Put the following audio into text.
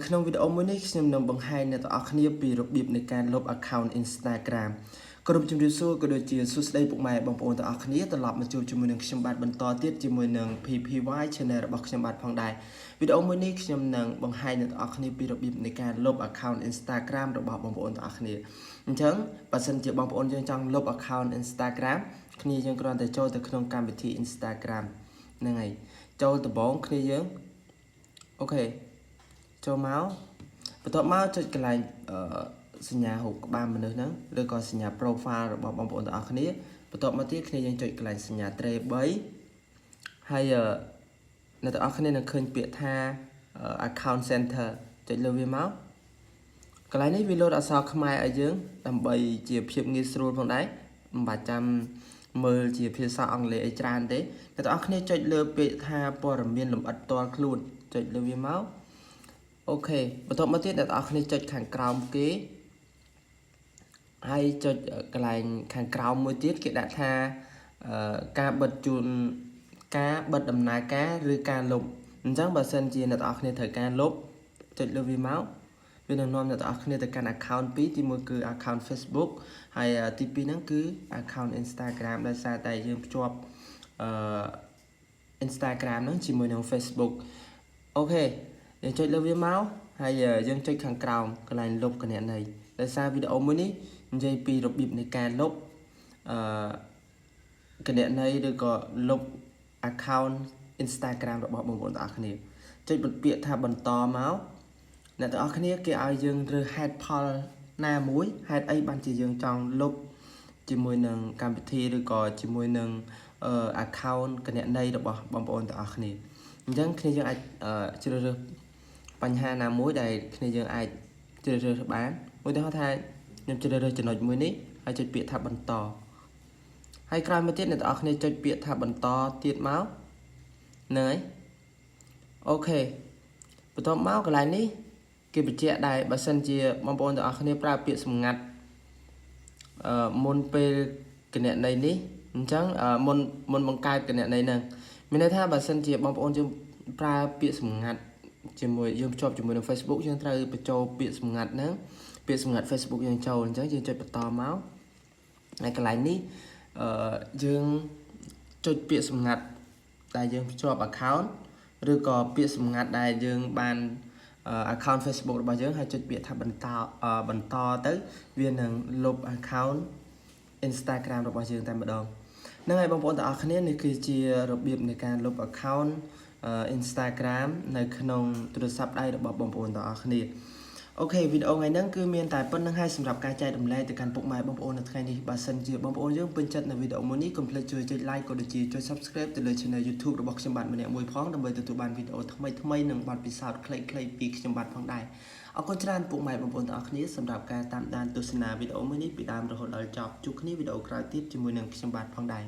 ក្នុងវីដេអូមួយនេះខ្ញុំនឹងបង្ហាញអ្នកទាំងអស់គ្នាពីរបៀបនៃការលុប account Instagram គ្រប់ជំរាបសួរក៏ដូចជាសួស្តីពុកម៉ែបងប្អូនទាំងអស់គ្នាត្រឡប់មកជួបជាមួយនឹងខ្ញុំបាទបន្តទៀតជាមួយនឹង PPY Channel របស់ខ្ញុំបាទផងដែរវីដេអូមួយនេះខ្ញុំនឹងបង្ហាញអ្នកទាំងអស់គ្នាពីរបៀបនៃការលុប account Instagram របស់បងប្អូនទាំងអស់គ្នាអញ្ចឹងបើសិនជាបងប្អូនយើងចង់លុប account Instagram គ្នាយើងគ្រាន់តែចូលទៅក្នុងកម្មវិធី Instagram ហ្នឹងហើយចូលដំបូងគ្នាយើងអូខេចូលមកបន្ទាប់មកចុចកន្លែងសញ្ញារូបក្បាលមនុស្សហ្នឹងឬក៏សញ្ញា profile របស់បងប្អូនទាំងអស់គ្នាបន្ទាប់មកទៀតគ្នាយើងចុចកន្លែងសញ្ញា tre 3ហើយអ្នកទាំងអស់គ្នានឹងឃើញពាក្យថា account center ចុចលើវាមកកន្លែងនេះវាលោតអក្សរខ្មែរឲ្យយើងដើម្បីជាភាពងាយស្រួលផងដែរមិនបាច់ចាំមើលជាភាសាអង់គ្លេសអីច្រើនទេអ្នកទាំងអស់គ្នាចុចលើពាក្យថាព័ត៌មានលម្អិតផ្ទាល់ខ្លួនចុចលើវាមកអូខេបន្ទាប់មកទៀតអ្នកទាំងអស់គ្នាចុចខាងក្រោមគេហើយចុចកន្លែងខាងក្រោមមួយទៀតគេដាក់ថាការបិទជូនការបិទដំណើរការឬការលុបអញ្ចឹងបើសិនជាអ្នកទាំងអស់គ្នាត្រូវការលុបចុចលើវាមកវានឹងនាំអ្នកទាំងអស់គ្នាទៅកាន់ account 2ទី1គឺ account Facebook ហើយទី2ហ្នឹងគឺ account Instagram ដោយសារតែយើងភ្ជាប់Instagram ហ្នឹងជាមួយនឹង Facebook អូខេយើងចុចលើវាមកហើយយើងចុចខាងក្រោមកន្លែងលុបគណនីដោយសារវីដេអូមួយនេះនិយាយពីរបៀបនៃការលុបគណនីឬក៏លុប account Instagram របស់បងប្អូនទាំងអស់គ្នាចុចពាក្យថាបន្តមកអ្នកទាំងអស់គ្នាគេឲ្យយើងរើសហេតុផលណាមួយហេតុអីបានជាយើងចង់លុបជាមួយនឹងកម្មវិធីឬក៏ជាមួយនឹងaccount គណនីរបស់បងប្អូនទាំងអស់គ្នាអញ្ចឹងគ្នាយើងអាចជ្រើសរើសបញ្ហាណាមួយដែលគ្នាយើងអាចជ្រើសរើសបានឧទាហរណ៍ថាខ្ញុំជ្រើសរើសចំណុចមួយនេះហើយចុចពាក្យថាបន្តហើយក្រោយមកទៀតអ្នកទាំងអស់គ្នាចុចពាក្យថាបន្តទៀតមកហ្នឹងហើយអូខេបន្ទាប់មកកន្លែងនេះគេបញ្ជាក់ដែរបើសិនជាបងប្អូនទាំងអស់គ្នាប្រើពាក្យសម្ងាត់មុនពេលគណនីនេះអញ្ចឹងមុនបង្កើតគណនីហ្នឹងមានន័យថាបើសិនជាបងប្អូនយើងប្រើពាក្យសម្ងាត់ជាមួយយើងភ្ជាប់ជាមួយនឹង Facebook យើងត្រូវបញ្ចូលពាក្យសម្ងាត់ហ្នឹងពាក្យសម្ងាត់ Facebook យើងចូលអញ្ចឹងយើងចុចបន្តមកហើយកន្លែងនេះយើងចុចពាក្យសម្ងាត់ដែលយើងភ្ជាប់ account ឬក៏ពាក្យសម្ងាត់ដែលយើងបានaccount Facebook របស់យើងហើយចុចពាក្យថាបន្តទៅវានឹងលុប account Instagram របស់យើងតែម្ដងហ្នឹងហើយបងប្អូនទាំងអស់គ្នានេះគឺជារបៀបនៃការលុប account Instagram នៅក្នុងទូរស័ព្ទដៃរបស់បងប្អូនទាំងអស់គ្នាអូខេវីដេអូថ្ងៃហ្នឹងគឺមានតែប៉ុណ្្នឹងហើយសម្រាប់ការចែករំលែកទៅកាន់ពុកម៉ែបងប្អូននៅថ្ងៃនេះបើសិនជាបងប្អូនយើងពេញចិត្តនៅវីដេអូមួយនេះកុំភ្លេចជួយចុច like ក៏ដូចជាចុច subscribe ទៅលើ channel YouTube របស់ខ្ញុំបាទម្នាក់មួយផងដើម្បីទទួលបានវីដេអូថ្មីៗនិងបទពិសោធន៍ខ្លីៗពីខ្ញុំបាទផងដែរអរគុណច្រើនពុកម៉ែបងប្អូនទាំងអស់គ្នាសម្រាប់ការតាមដានទស្សនាវីដេអូមួយនេះពីដើមរហូតដល់ចប់ជួបគ្នាវីដេអូក្រោយទៀតជាមួយនឹងខ្ញុំបាទផងដែរ